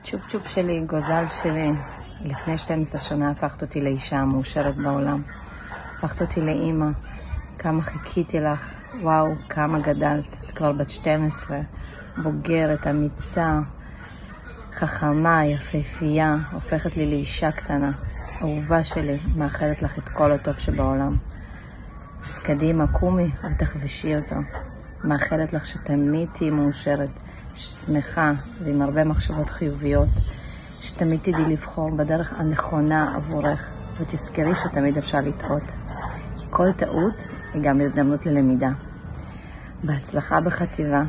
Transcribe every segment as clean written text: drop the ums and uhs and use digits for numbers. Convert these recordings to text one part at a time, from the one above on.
צ'ופ צ'ופ שלי, גוזל שלי, לפני 12 שנה הפכת אותי לאישה המאושרת בעולם. הפכת אותי לאמא. כמה חיכיתי לך, וואו, כמה גדלת. את כבר בת 12, בוגרת, אמיצה, חכמה, יפהפייה, הופכת לי לאישה קטנה. אהובה שלי, מאחלת לך את כל הטוב שבעולם. אז קדימה, קומי ותחבשי אותו. מאחלת לך שתמיד תהי מאושרת, שמחה ועם הרבה מחשבות חיוביות, שתמיד תדעי לבחור בדרך הנכונה עבורך, ותזכרי שתמיד אפשר לטעות, כי כל טעות היא גם הזדמנות ללמידה. בהצלחה בחטיבה.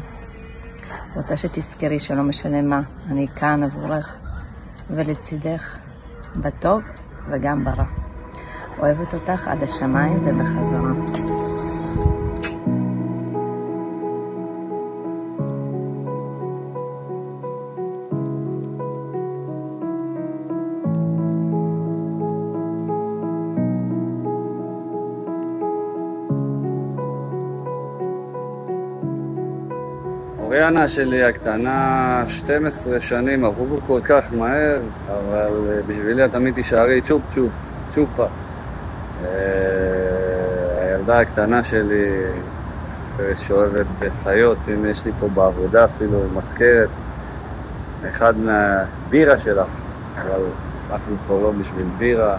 רוצה שתזכרי שלא משנה מה, אני כאן עבורך ולצידך, בטוב וגם ברע. אוהבת אותך עד השמיים ובחזרה. אוריאנה שלי הקטנה, 12 שנים עברו כל כך מהר, אבל בשבילי תמיד תישארי צ'ופ צ'ופ, צ'ופה. הילדה הקטנה שלי שאוהבת חיות, הנה יש לי פה בעבודה אפילו מזכרת, אחד מהבירה שלך, אבל אנחנו פה לא בשביל בירה,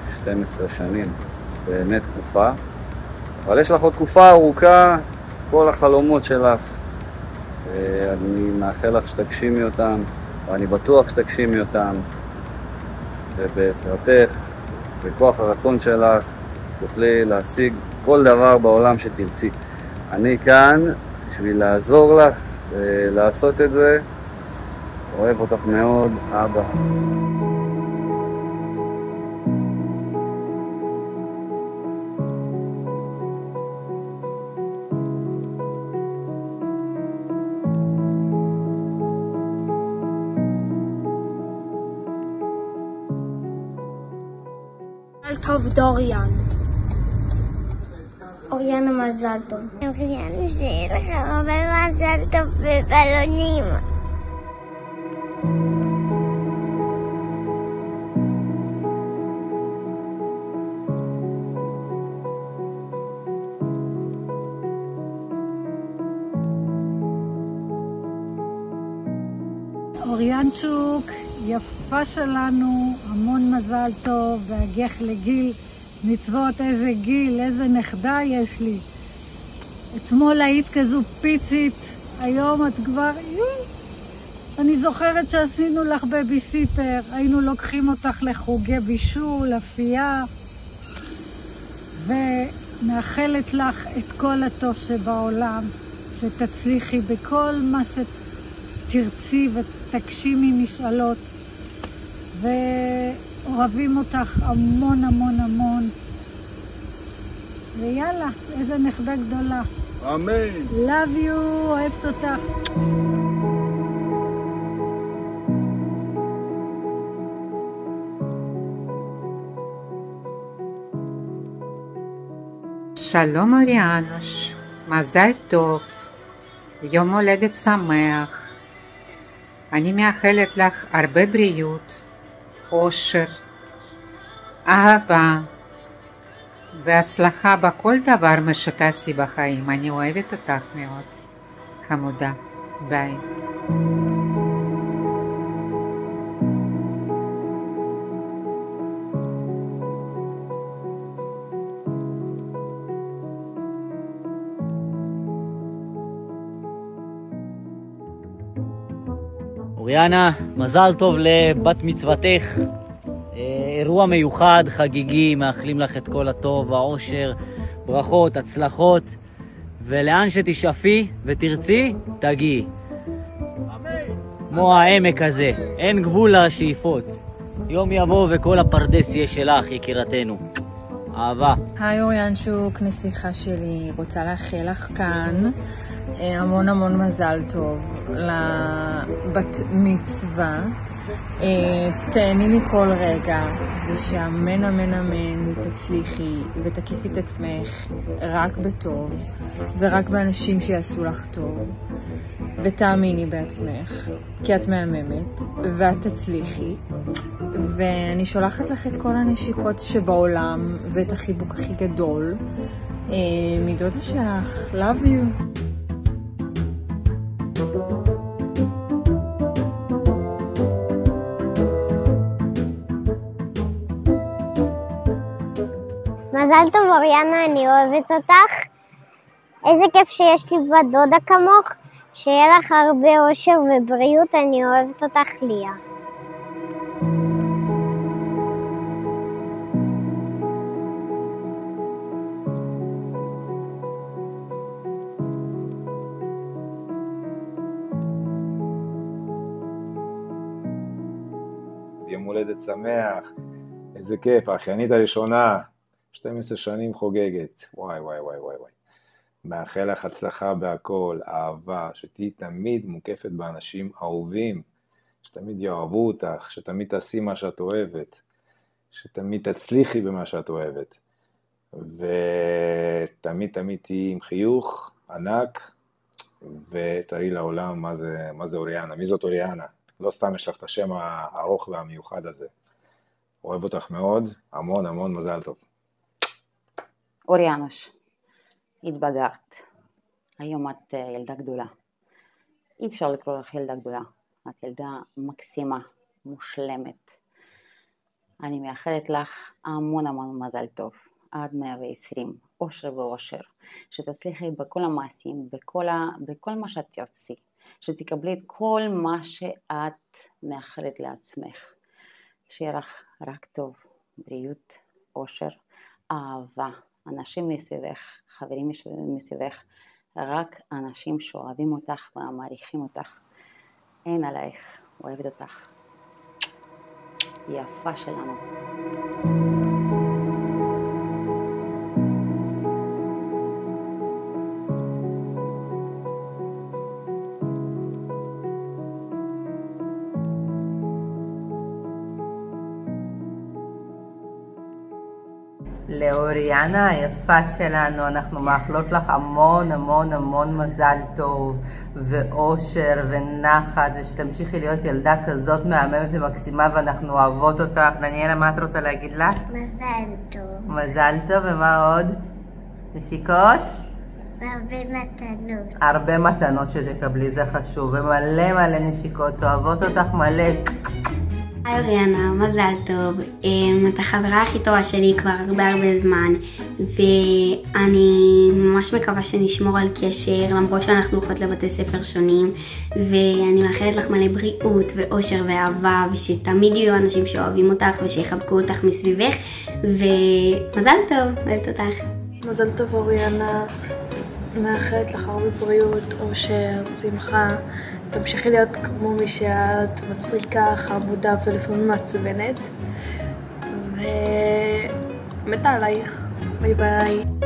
12 שנים, באמת תקופה, אבל יש לך עוד תקופה ארוכה, כל החלומות שלך, אני מאחל לך שתגשימי אותם, ואני בטוח שתגשימי אותם, ובעזרתך, בכוח הרצון שלך, תוכלי להשיג כל דבר בעולם שתרצי. אני כאן בשביל לעזור לך לעשות את זה. אוהב אותך מאוד, אבא. טוב דוריאן. אוריאנה מזל טוב. אוריאנה שיהיה לך הרבה מזל טוב בבלונים. אוריאנצ'וק, יפה שלנו, המון מזל טוב, והגח לגיל מצוות. איזה גיל, איזה נכדה יש לי. אתמול היית כזו פיצית, היום את כבר... אני זוכרת שעשינו לך בייביסיטר, היינו לוקחים אותך לחוגי בישול, אפייה, ומאחלת לך את כל הטוב שבעולם, שתצליחי בכל מה שתרצי ותגשימי משאלות, ואוהבים אותך המון המון המון, ויאללה, איזה נכדה גדולה. אמן. Love you, אוהבת אותך. שלום אוריאנוש, מזל טוב, יום הולדת שמח. אני מאחלת לך הרבה בריאות, אושר, אהבה והצלחה בכל דבר שתעשי בחיים. אני אוהבת אותך מאוד, חמודה. ביי. אוריאנה, מזל טוב לבת מצוותך, אירוע מיוחד, חגיגי, מאחלים לך את כל הטוב, האושר, ברכות, הצלחות, ולאן שתשאפי ותרצי, תגיעי. כמו העמק הזה, אין גבול לשאיפות. יום יבוא וכל הפרדס יהיה שלך, יקירתנו. אהבה. היי אוריאנצ'וק, נסיכה שלי, רוצה לאחל לך כאן המון המון מזל טוב לבת מצווה. תהני מכל רגע, ושאמן אמן אמן תצליחי ותקיפי את עצמך רק בטוב ורק באנשים שיעשו לך טוב, ותאמיני בעצמך, כי את מהממת, ואת תצליחי. ואני שולחת לך את כל הנשיקות שבעולם, ואת החיבוק הכי גדול. מדודה שלך, love you. מזל טוב אוריאנה, אני אוהבת אותך. איזה כיף שיש לי בת דודה כמוך. שיהיה לך הרבה אושר ובריאות, אני אוהבת אותך ליה. יום הולדת שמח, איזה כיף, האחיינית הראשונה, 12 שנים חוגגת, וואי וואי וואי וואי וואי. מאחל לך הצלחה בהכל, אהבה, שתהי תמיד מוקפת באנשים אהובים, שתמיד יאהבו אותך, שתמיד תעשי מה שאת אוהבת, שתמיד תצליחי במה שאת אוהבת, ותמיד תמיד תהי עם חיוך ענק, ותראי לעולם מה זה אוריאנה, מי זאת אוריאנה, לא סתם יש לך את השם הארוך והמיוחד הזה. אוהב אותך מאוד, המון המון מזל טוב. אוריאנוש, התבגרת. היום את ילדה גדולה. אי אפשר לקרוא לך ילדה גדולה. את ילדה מקסימה, מושלמת. אני מאחלת לך המון המון מזל טוב. עד 120, אושר ואושר. שתצליחי בכל המעשים, בכל מה שאת תרצי. שתקבלי את כל מה שאת מאחלת לעצמך. שיהיה לך רק טוב, בריאות, אושר, אהבה. אנשים מסביבך, חברים מסביבך, רק אנשים שאוהבים אותך ומעריכים אותך. אין עלייך, אוהבת אותך. יפה שלנו. לאוריאנה היפה שלנו, אנחנו מאחלות לך המון המון המון מזל טוב ואושר ונחת, ושתמשיכי להיות ילדה כזאת מהממת ומקסימה, ואנחנו אוהבות אותך. דניאלה, מה את רוצה להגיד לך? מזל טוב. מזל טוב, ומה עוד? נשיקות? והרבה מתנות. הרבה מתנות שתקבלי, זה חשוב, ומלא מלא נשיקות, אוהבות אותך מלא. היי אוריאנה, מזל טוב. את החברה הכי טובה שלי כבר הרבה זמן, ואני ממש מקווה שנשמור על קשר, למרות שאנחנו הולכות לבתי ספר שונים, ואני מאחלת לך מלא בריאות ואושר ואהבה, ושתמיד יהיו אנשים שאוהבים אותך ושיחבקו אותך מסביבך, ומזל טוב, אוהבת אותך. מזל טוב אוריאנה, מאחלת לך הרבה בריאות, אושר, שמחה. תמשיכי להיות כמו מי שאת, מצחיקה, חמודה ולפעמים מעצבנת. ומתה עלייך. ביי ביי.